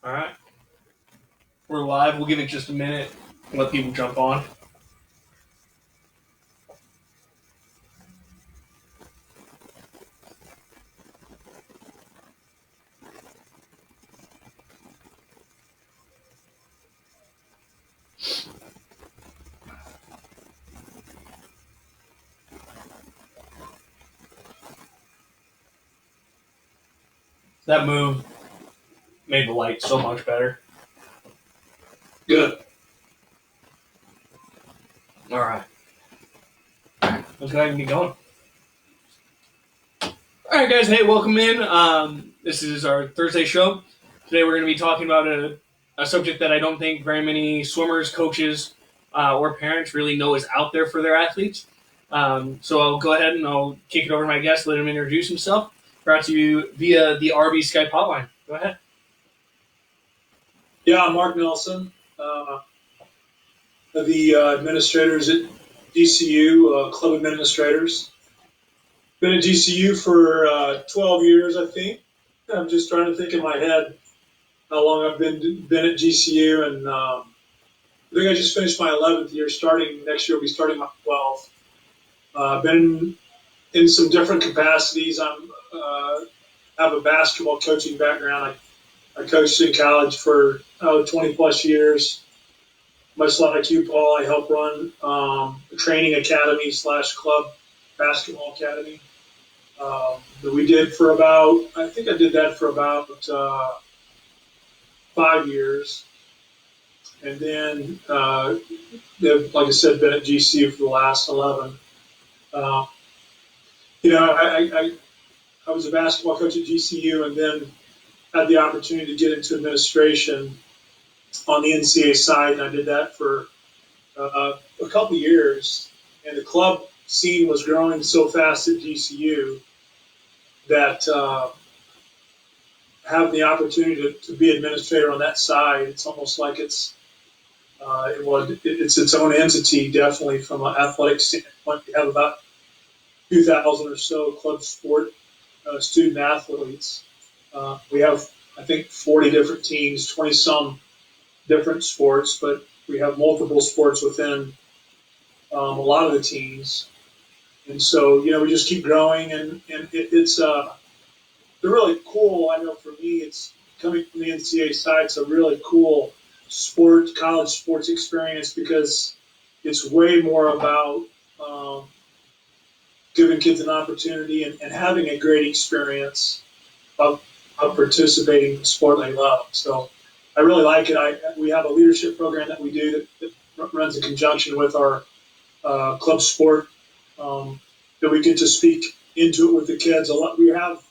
All right. We're live. We'll give it just a minute and let people jump on. That move made the light so much better. Good. All right. Let's go ahead and get going. All right, guys. Hey, welcome in. This is our Thursday show. Today we're going to be talking about a subject that I don't think very many coaches, or parents really know is out there for their athletes. So I'll go ahead and I'll kick it over to my guest, let him introduce himself. Brought to you via the RB Skype hotline. Go ahead. Yeah, I'm Mark Nelson, the administrators at GCU, club administrators. Been at GCU for 12 years, I think. I'm just trying to think in my head how long I've been at GCU, and I think I just finished my 11th year. Starting next year, I'll be starting my 12th. Been in some different capacities. I'm have a basketball coaching background. I coached in college for 20 plus years. Much like you, Paul, I help run a training academy / club basketball academy that we did for I think I did that for about 5 years. And then, like I said, been at GCU for the last 11. I was a basketball coach at GCU and then had the opportunity to get into administration on the NCAA side, and I did that for a couple of years. And the club scene was growing so fast at GCU that having the opportunity to be administrator on that side, it's almost like it's its own entity, definitely from an athletic standpoint. We have about 2,000 or so club sport student athletes. We have, I think, 40 different teams, 20-some different sports, but we have multiple sports within a lot of the teams. And so, we just keep growing, and it's really cool. I know for me, it's coming from the NCAA side, it's a really cool college sports experience because it's way more about giving kids an opportunity and having a great experience of participating in the sport they love. So I really like it. We have a leadership program that we do that runs in conjunction with our club sport that we get to speak into it with the kids. We have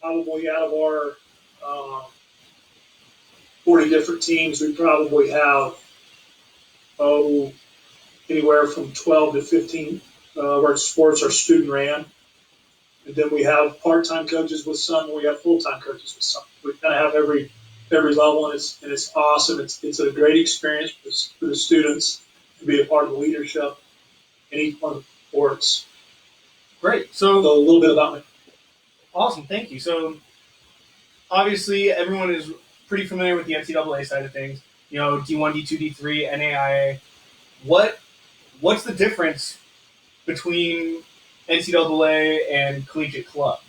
probably out of our 40 different teams, we probably have anywhere from 12 to 15 of our sports are student ran. And then we have part-time coaches with some, and we have full-time coaches with some. We kind of have every level, and it's awesome. It's a great experience for the students to be a part of the leadership in each one of the sports. Great. So a little bit about me. Awesome. Thank you. So obviously everyone is pretty familiar with the NCAA side of things. D1, D2, D3, NAIA. What's the difference between NCAA and Collegiate Club?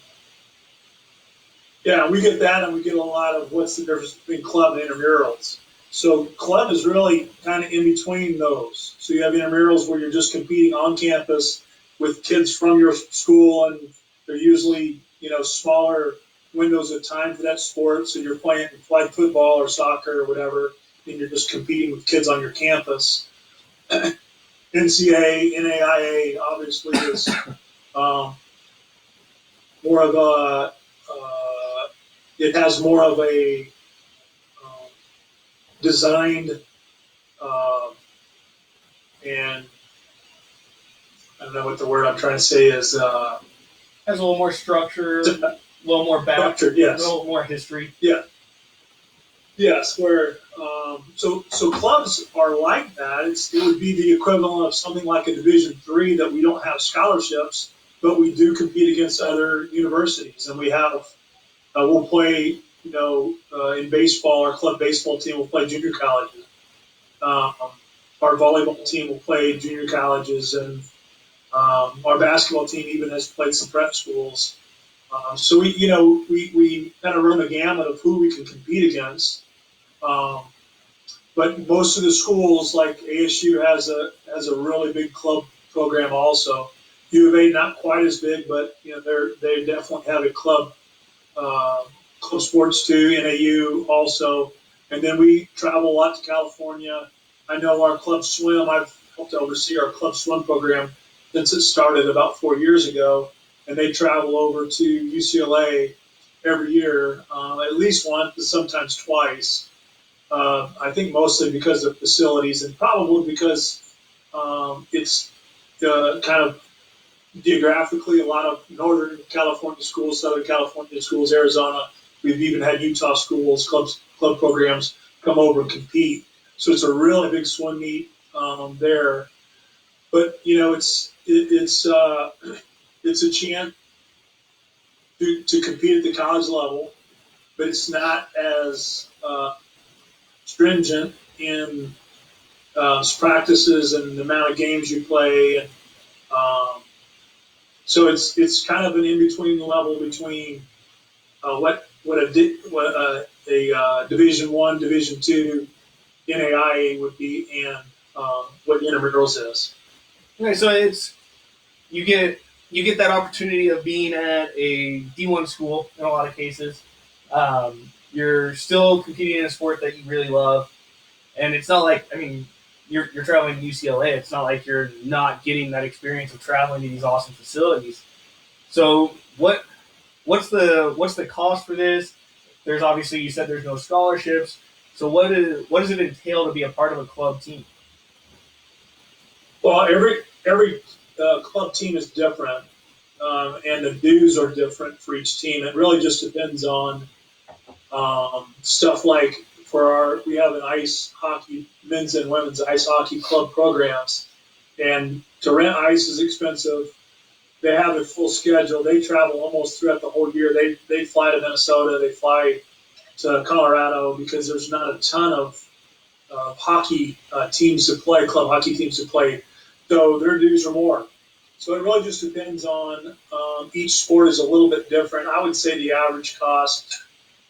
Yeah, we get that, and we get a lot of what's the difference between club and intramurals. So club is really kind of in between those. So you have intramurals where you're just competing on campus with kids from your school, and they're usually, smaller windows of time for that sport. So you're playing flag football or soccer or whatever, and you're just competing with kids on your campus. NCAA, NAIA obviously is more of a it has more of a designed and I don't know what the word I'm trying to say is. Has a little more structure, a little more background, yes. A little more history. Yeah. Yes, where so clubs are like that. It would be the equivalent of something like a Division III that we don't have scholarships, but we do compete against other universities, and we have we'll play in baseball, our club baseball team will play junior colleges. Our volleyball team will play junior colleges, and our basketball team even has played some prep schools. So we kind of run the gamut of who we can compete against. Um, but most of the schools, like ASU, has a really big club program also. U of A not quite as big, but they definitely have a uh, club sports too. NAU also, and then we travel a lot to California. I know our club swim. I've helped to oversee our club swim program since it started about 4 years ago, and they travel over to UCLA every year, at least once, sometimes twice. I think mostly because of facilities and probably because it's kind of geographically a lot of Northern California schools, Southern California schools, Arizona. We've even had Utah schools, club programs come over and compete. So it's a really big swim meet there. But it's a chance to compete at the college level, but it's not as stringent in practices and the amount of games you play, and so it's kind of an in between level between what a Division One, Division Two NAIA would be, and what intramurals is. Okay, so you get that opportunity of being at a D1 school in a lot of cases. You're still competing in a sport that you really love, and it's not like you're traveling to UCLA. It's not like you're not getting that experience of traveling to these awesome facilities. So what's the cost for this? There's obviously, you said there's no scholarships. So what does it entail to be a part of a club team? Well, every club team is different, and the dues are different for each team. It really just depends on stuff like we have an ice hockey, men's and women's ice hockey club programs, and to rent ice is expensive. They have a full schedule. They travel almost throughout the whole year. They fly to Minnesota. They fly to Colorado because there's not a ton of hockey teams to play, club hockey teams to play. So their dues are more. So it really just depends on each sport is a little bit different. I would say the average cost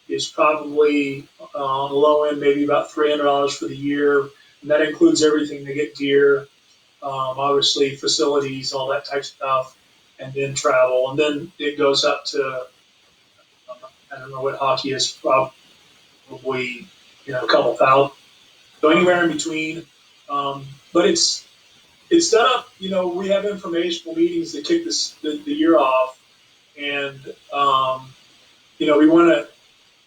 is probably on the low end, maybe about $300 for the year. And that includes everything. They get gear, obviously facilities, all that type of stuff, and then travel. And then it goes up to, I don't know what hockey is, probably, a couple thousand. So anywhere in between. But it's done up, we have informational meetings that kick the year off. And, we want to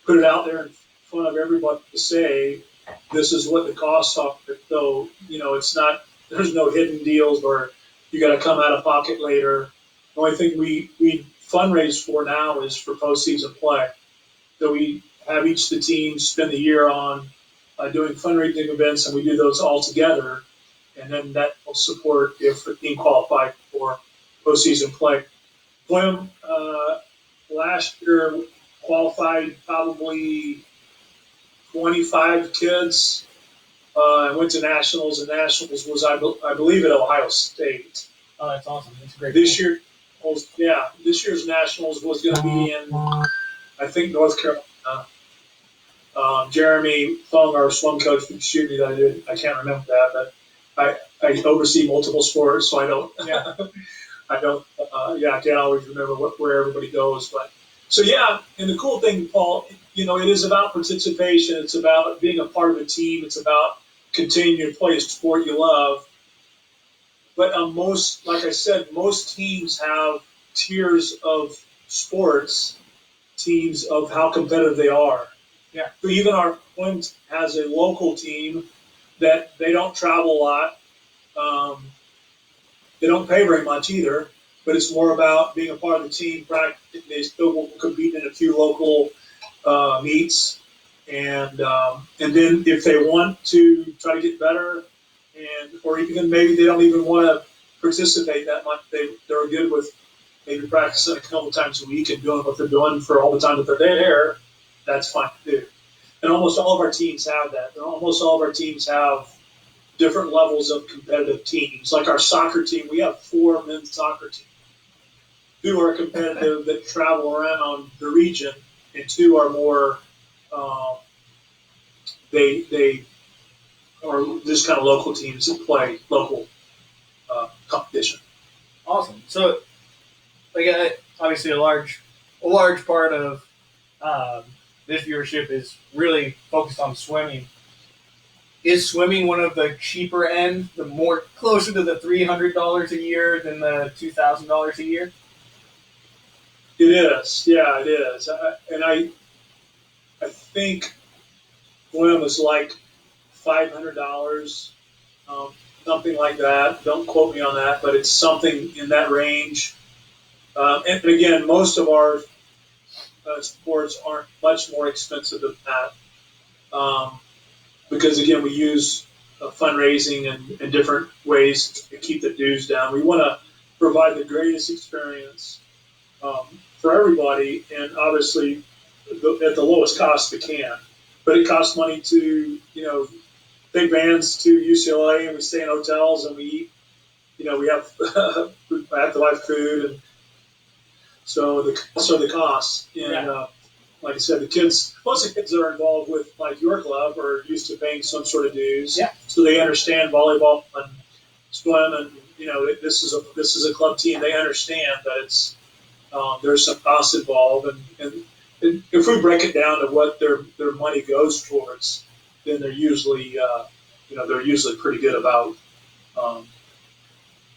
put it out there in front of everybody to say, this is what the costs are. So, it's not, there's no hidden deals or you got to come out of pocket later. The only thing we fundraise for now is for postseason play. So we have each of the teams spend the year on doing fundraising events, and we do those all together. And then that will support if the team qualified for postseason play. Swim last year qualified probably 25 kids. I went to nationals, and nationals was I believe at Ohio State. Oh, that's awesome. That's great. This year's nationals was going to be in, I think, North Carolina. Jeremy Fung, our swim coach, would shoot me that I can't remember that, but I oversee multiple sports, so I don't. Yeah. I can't always remember where everybody goes, but so yeah. And the cool thing, Paul, it is about participation. It's about being a part of a team. It's about continuing to play a sport you love. But like I said, most teams have tiers of sports, teams of how competitive they are. Yeah. So even our one has a local team that they don't travel a lot. They don't pay very much either, but it's more about being a part of the team. They still will compete in a few local meets, and then if they want to try to get better, or even maybe they don't even want to participate that much, they're good with maybe practicing a couple times a week and doing what they're doing for all the time that they're there, that's fine too. And almost all of our teams have that. And almost all of our teams have different levels of competitive teams. Like our soccer team, we have 4 men's soccer teams. 2 are competitive that travel around the region, and 2 are more they are just kind of local teams that play local competition. Awesome. So, obviously, a large part of um, this viewership is really focused on swimming. Is swimming one of the cheaper end, the more closer to the $300 a year than the $2,000 a year? It is, yeah, it is, and I think one was like $500, um, something like that. Don't quote me on that, but it's something in that range. And again, most of our sports aren't much more expensive than that, because again, we use fundraising and different ways to keep the dues down. We want to provide the greatest experience for everybody, and obviously at the lowest cost we can. But it costs money to, take vans to UCLA, and we stay in hotels, and we eat. We have we have to buy food, and so the costs. And Yeah. like I said, most of the kids that are involved with like your club are used to paying some sort of dues, Yeah. so they understand volleyball and swim, and this is a club team. They understand that it's there's some costs involved, and if we break it down to what their money goes towards, then they're usually pretty good about um,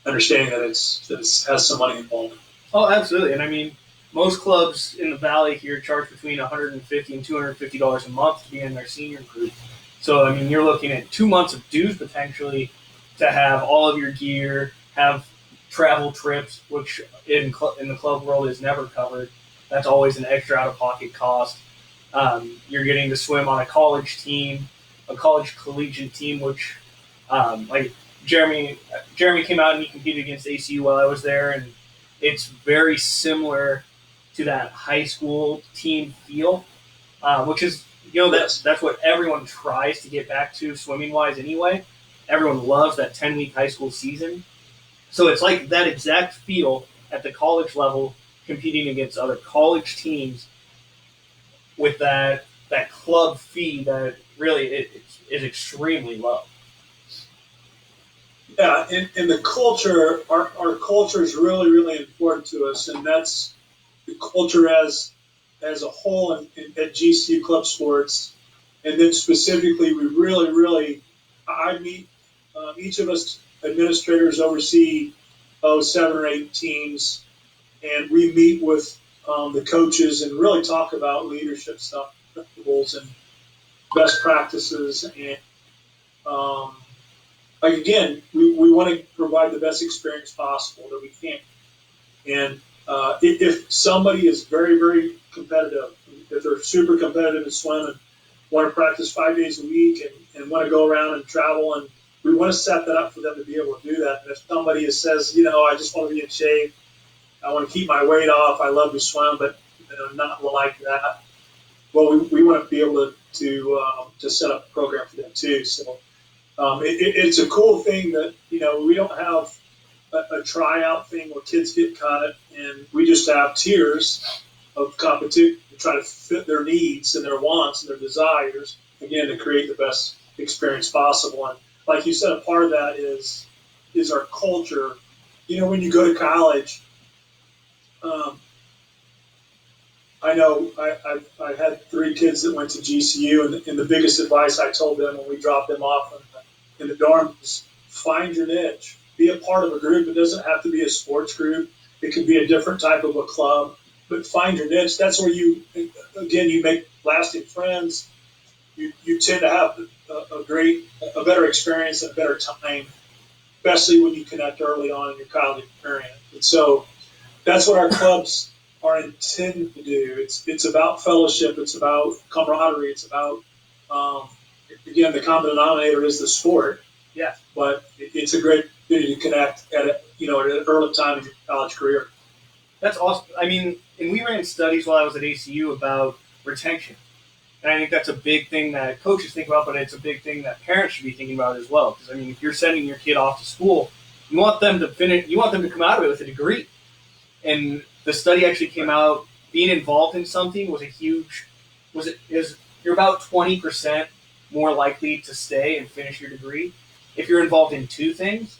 understanding that it has some money involved. Oh, absolutely. And I mean, most clubs in the valley here charge between $150 and $250 a month to be in their senior group. So I mean, you're looking at 2 months of dues potentially to have all of your gear, have travel trips, which in the club world is never covered. That's always an extra out of pocket cost. You're getting to swim on a college team, a college collegiate team, which like Jeremy came out and he competed against ACU while I was there, and it's very similar to that high school team feel, which is that's what everyone tries to get back to swimming wise anyway. Everyone loves that 10-week high school season, so it's like that exact feel at the college level, competing against other college teams with that club fee that really is extremely low. Yeah, and the culture, our culture is really, really important to us, and that's the culture as a whole at GCU Club Sports, and then specifically, we really, really, I meet each of us administrators oversee 7 or 8 teams, and we meet with the coaches and really talk about leadership stuff, principles, and best practices, and um, like again, we want to provide the best experience possible that we can. And if somebody is very, very competitive, if they're super competitive in swim and want to practice 5 days a week and want to go around and travel, and we want to set that up for them to be able to do that. And if somebody says, I just want to be in shape, I want to keep my weight off, I love to swim, but not like that. Well, we want to be able to set up a program for them too. So it's a cool thing that we don't have a tryout thing where kids get cut, and we just have tiers of competition to try to fit their needs and their wants and their desires, again, to create the best experience possible. And like you said, a part of that is our culture. When you go to college, I know I had 3 kids that went to GCU, and the biggest advice I told them when we dropped them off in the dorm is find your niche. Be a part of a group. It doesn't have to be a sports group. It could be a different type of a club, but find your niche. That's where you make lasting friends. You tend to have a better experience, a better time, especially when you connect early on in your college experience. And so that's what our clubs are intended to do. It's about fellowship. It's about camaraderie. It's about again, the common denominator is the sport. Yeah. But it's a great opportunity to connect at an early time in your college career. That's awesome. I mean, and we ran studies while I was at ACU about retention. And I think that's a big thing that coaches think about, but it's a big thing that parents should be thinking about as well. Because I mean, if you're sending your kid off to school, you want them to finish. You want them to come out of it with a degree. And the study actually came out. Being involved in something was a huge. Is you're about 20% more likely to stay and finish your degree. If you're involved in two things,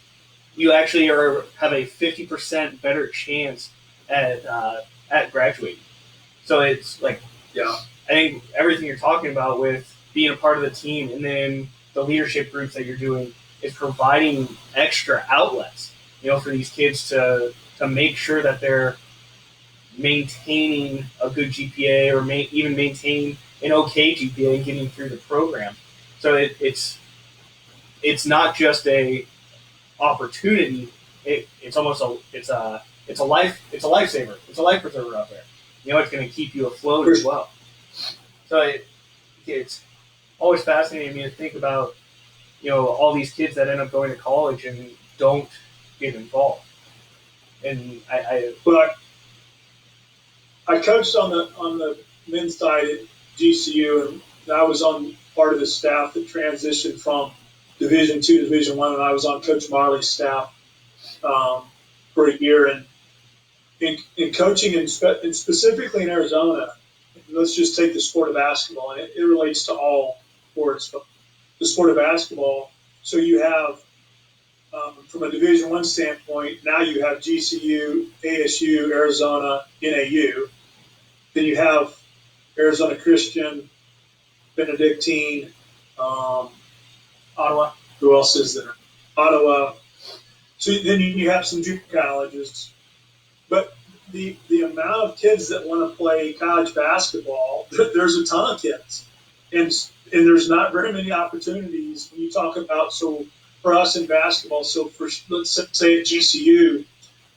you actually have a 50% better chance at graduating. So it's like, Yeah. I think everything you're talking about with being a part of the team and then the leadership groups that you're doing is providing extra outlets, for these kids to make sure that they're maintaining a good GPA or even maintaining an okay GPA and getting through the program. So it's not just a opportunity. It's almost it's a lifesaver. It's a life preserver out there. It's going to keep you afloat as well. So it's always fascinating me to think about all these kids that end up going to college and don't get involved. And I coached on the men's side at GCU, and I was on part of the staff that transitioned from Division II to Division I, and I was on Coach Marley's staff for a year. And in coaching, and specifically in Arizona, let's just take the sport of basketball, and it relates to all sports, but the sport of basketball. So you have, from a Division I standpoint, now you have GCU, ASU, Arizona, NAU. Then you have Arizona Christian, Benedictine, Ottawa. Who else is there? Ottawa. So then you have some junior colleges. But the amount of kids that want to play college basketball, there's a ton of kids. And there's not very many opportunities when you talk about, so for us in basketball, so for, let's say at GCU,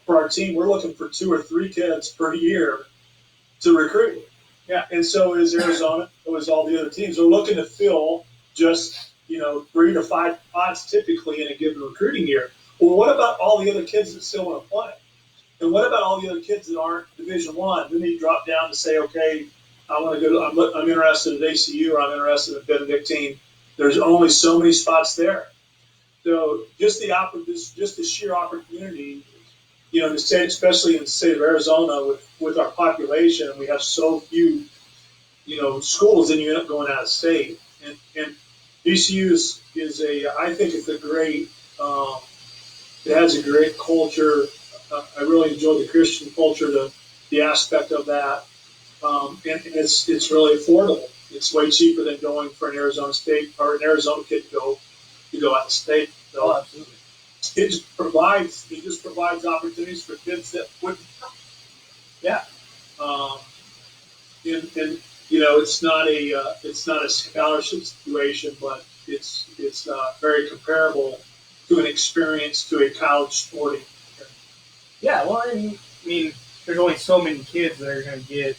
for our team, we're looking for 2 or 3 kids per year to recruit. Yeah. And so is Arizona, so is all the other teams. They're looking to fill just, 3 to 5 spots typically in a given recruiting year. Well, what about all the other kids that still want to play? And what about all the other kids that aren't Division I? Then you drop down to say, okay, I want to go. I'm interested in ACU, or I'm interested in Benedictine. There's only so many spots there. So just the sheer opportunity, the state, especially in the state of Arizona, with our population, and we have so few, schools, and you end up going out of state. And ECU is I think it's a great. It has a great culture. I really enjoy the Christian culture, the aspect of that, and it's really affordable. It's way cheaper than going for an Arizona State or an Arizona kid to go out of state. So absolutely. It just provides opportunities for kids that wouldn't. Yeah. And it's not a scholarship situation, but it's very comparable to an experience to a college sporting. Yeah, well, I mean, there's only so many kids that are going to get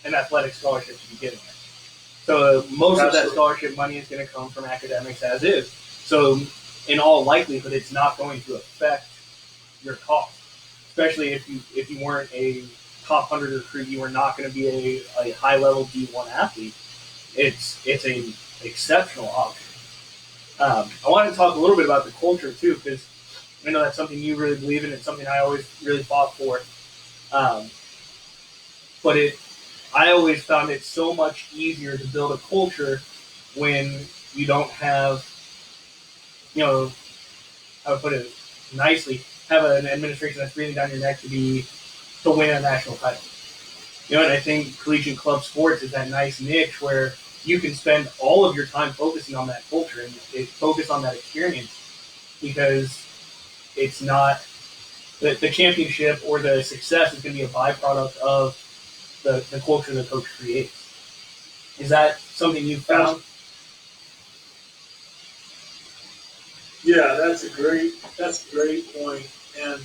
an athletic scholarship to begin with. So most of that scholarship money is going to come from academics as is. So in all likelihood, it's not going to affect your cost, especially if you weren't a top 100 recruit, you were not going to be a high level D1 athlete. It's an exceptional option. I wanted to talk a little bit about the culture too, because I know that's something you really believe in. It's something I always really fought for. But I always found it so much easier to build a culture when you don't have, how to put it nicely, have an administration that's breathing down your neck to win a national title. And I think Collegiate Club Sports is that nice niche where you can spend all of your time focusing on that culture and focus on that experience, because it's not the championship or the success is going to be a byproduct of the culture the coach creates. Is that something you found? Yeah, that's a great point. And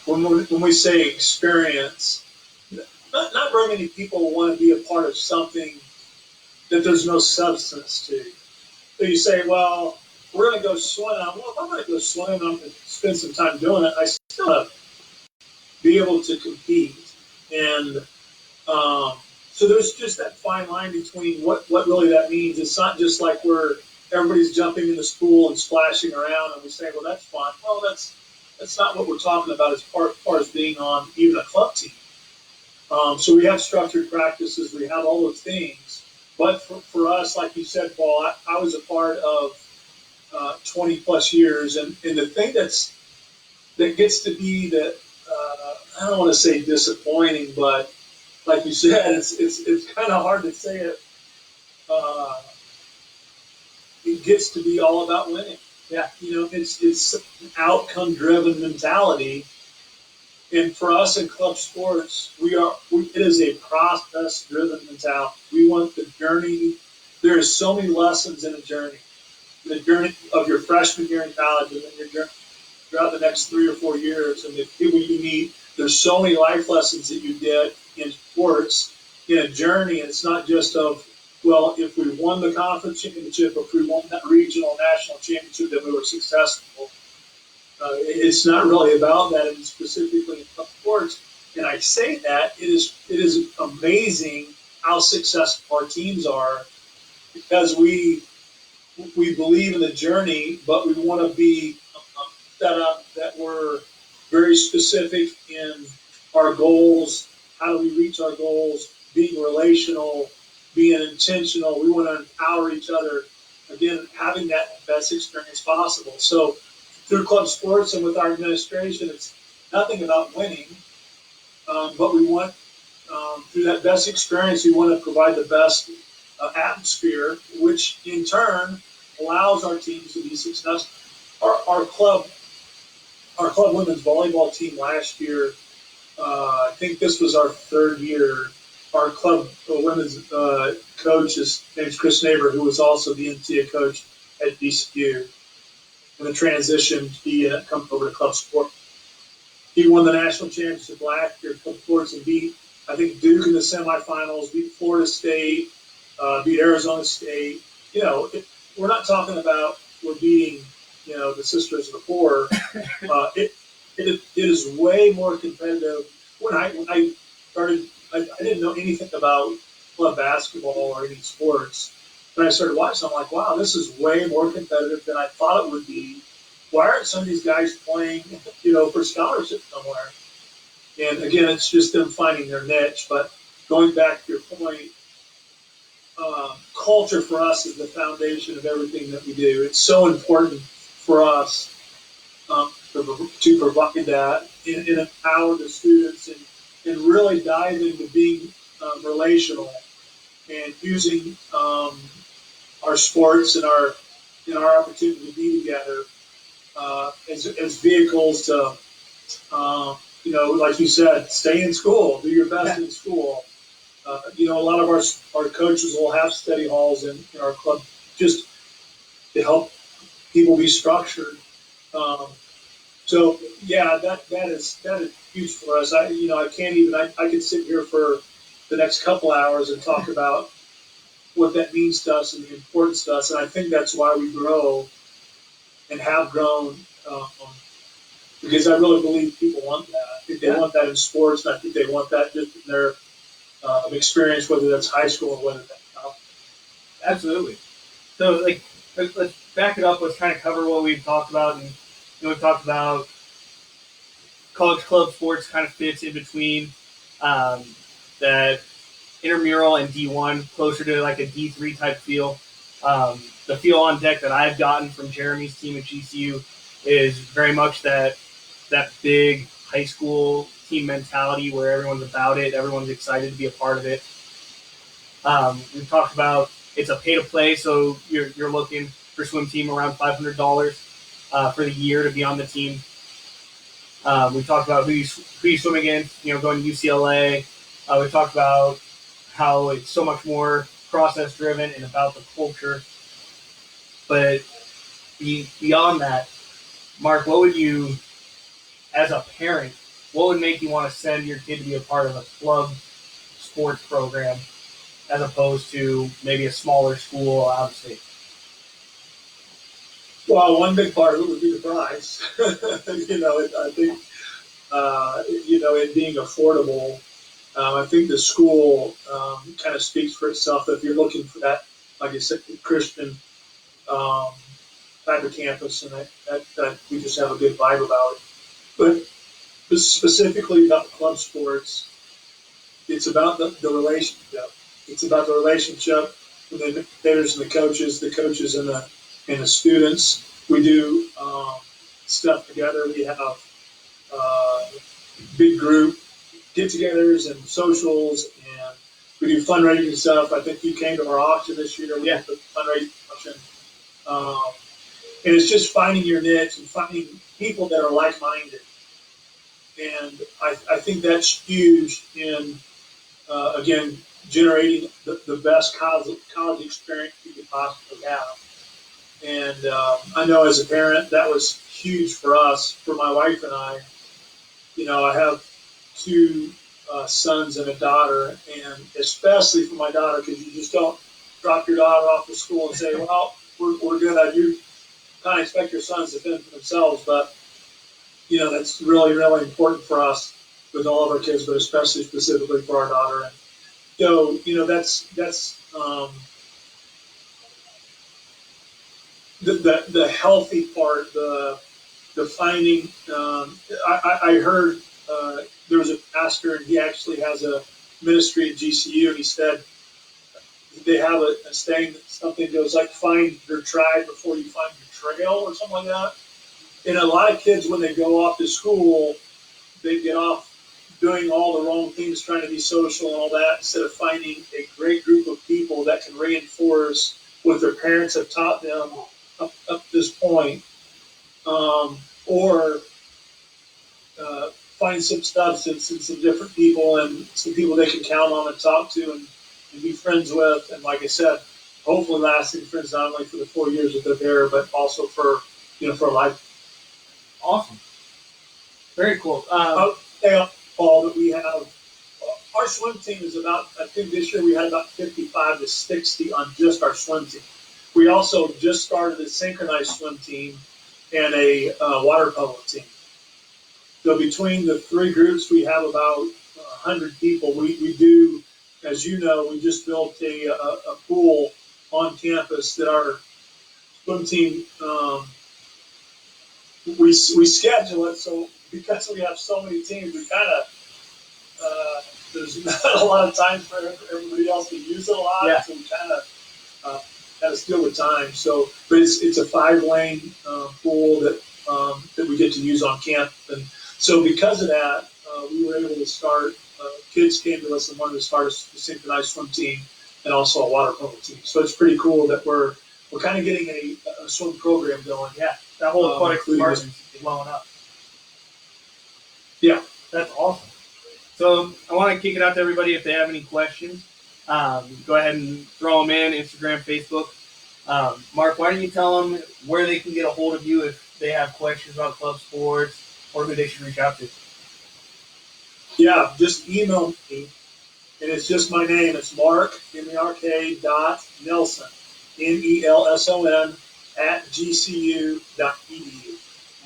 when we say experience, not very many people want to be a part of something that there's no substance to. So you say, well, we're going to go swim. Well, if I'm going to go swim and I'm going to spend some time doing it, I still have to be able to compete. And So there's just that fine line between what really that means. It's not just like where everybody's jumping in the pool and splashing around and we say, well, that's fun. Well, that's not what we're talking about as far as being on even a club team. So we have structured practices, we have all those things. But for us, like you said, Paul, I was a part of 20 plus years, and the thing that gets to be that I don't want to say disappointing, but like you said, it's kind of hard to say it. Uh, it gets to be all about winning. Yeah. It's an outcome driven mentality, and for us in club sports, it is a process driven mentality. We want the journey. There is so many lessons in a journey. The journey of your freshman year in college, and then your journey throughout the next 3 or 4 years, and the people you meet. There's so many life lessons that you get in sports in a journey. It's not just of, well, if we won the conference championship, if we won that regional national championship, then we were successful. It's not really about that, and specifically in sports. And I say that it is amazing how successful our teams are because we believe in the journey, but we want to be set up that we're very specific in our goals. How do we reach our goals? Being relational, being intentional. We want to empower each other. Again, having that best experience possible. So through club sports and with our administration, it's nothing about winning, but we want through that best experience, we want to provide the best atmosphere, which in turn allows our teams to be successful. Our club women's volleyball team last year, I think this was our third year. Our club women's coach is named Chris Neighbor, who was also the NCAA coach at DCU. In the transition, he come over to club sport. He won the national championship last year at club sports and beat, I think, Duke in the semifinals, beat Florida State, beat Arizona State. We're not talking about we're beating, the Sisters of the Poor. It is way more competitive. When I started, I didn't know anything about club basketball or any sports. When I started watching, I'm like, wow, this is way more competitive than I thought it would be. Why aren't some of these guys playing, for scholarship somewhere? And again, it's just them finding their niche. But going back to your point, culture for us is the foundation of everything that we do. It's so important for us to provide that and empower the students and really dive into being relational and using our sports and our opportunity to be together as vehicles to, like you said, stay in school, do your best in school. A lot of our coaches will have study halls in our club just to help people be structured. So yeah, that is huge for us. I can't even. I could sit here for the next couple hours and talk about what that means to us and the importance to us. And I think that's why we grow and have grown, because I really believe people want that. I think they want that in sports, and I think they want that just in their experience, whether that's high school or whether that's college. Absolutely. So, let's back it up. Let's kind of cover what we've talked about, and we've talked about college club sports kind of fits in between that intramural and D1, closer to like a D3 type feel. The feel on deck that I've gotten from Jeremy's team at GCU is very much that big high school team mentality where everyone's about it, everyone's excited to be a part of it. We've talked about it's a pay to play, so you're looking for swim team around $500 for the year to be on the team. We talked about who you swim against, going to UCLA. We talked about how it's so much more process driven and about the culture. But beyond that, Mark, what would you, as a parent, what would make you want to send your kid to be a part of a club sports program as opposed to maybe a smaller school out of state? Well, one big part of it would be the price. I think, it being affordable. I think the school kind of speaks for itself. If you're looking for that, like I said, Christian um, type of campus, and that we just have a good vibe about it. But specifically about club sports, it's about the relationship. It's about the relationship with the players and the coaches and the students. We do stuff together. We have big group get-togethers and socials, and we do fundraising stuff. I think you came to our auction this year. We did the fundraising auction, um, and it's just finding your niche and finding people that are like-minded. And I think that's huge in again generating the best college experience you could possibly have. And I know as a parent that was huge for us, for my wife and I. You know, I have two sons and a daughter, and especially for my daughter, because you just don't drop your daughter off to school and say, well, we're good. You kind of expect your sons to fend for themselves, but, you know, that's really, really important for us with all of our kids, but especially specifically for our daughter. And so, you know, that's the healthy part, the finding. I heard there was a pastor, and he actually has a ministry at GCU, and he said they have a saying that something goes like "find your tribe before you find your trail" or something like that. And a lot of kids, when they go off to school, they get off doing all the wrong things, trying to be social and all that, instead of finding a great group of people that can reinforce what their parents have taught them up to this point, or find some substance and some different people and some people they can count on and talk to and be friends with. And like I said, hopefully lasting friends not only for the 4 years that they're there, but also for, you know, for life. Awesome. Very cool. Paul, that we have, our swim team is about, I think this year we had about 55 to 60 on just our swim team. We also just started a synchronized swim team and a water polo team. So between the three groups, we have about 100 people. We do, as you know, we just built a pool on campus that our swim team, we schedule it. So because we have so many teams, we kind of, there's not a lot of time for everybody else to use it a lot. Yeah. So we kind of steal the time. So, but it's a 5-lane pool that we get to use on camp. And so because of that, we were able to start, kids came to us and wanted to start a synchronized swim team and also a water polo team. So it's pretty cool that we're kind of getting a swim program going. Yeah, that whole aquatic department is blowing up. Yeah. That's awesome. So I want to kick it out to everybody. If they have any questions, go ahead and throw them in, Instagram, Facebook. Mark, why don't you tell them where they can get a hold of you if they have questions about club sports or who they should reach out to? Yeah, just email me, and it's just my name. It's Mark, M-A-R-K, .Nelson, Nelson, @gcu.edu.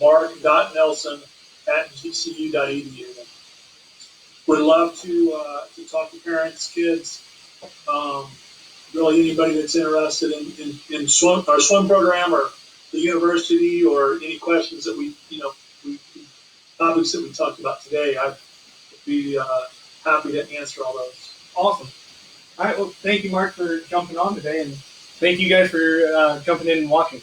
Mark.Nelson @gcu.edu. Would love to talk to parents, kids, really anybody that's interested in swim, our swim program or the university, or any questions that we topics that we talked about today. I'd be happy to answer all those. Awesome. All right. Well, thank you, Mark, for jumping on today, and thank you guys for jumping in and watching.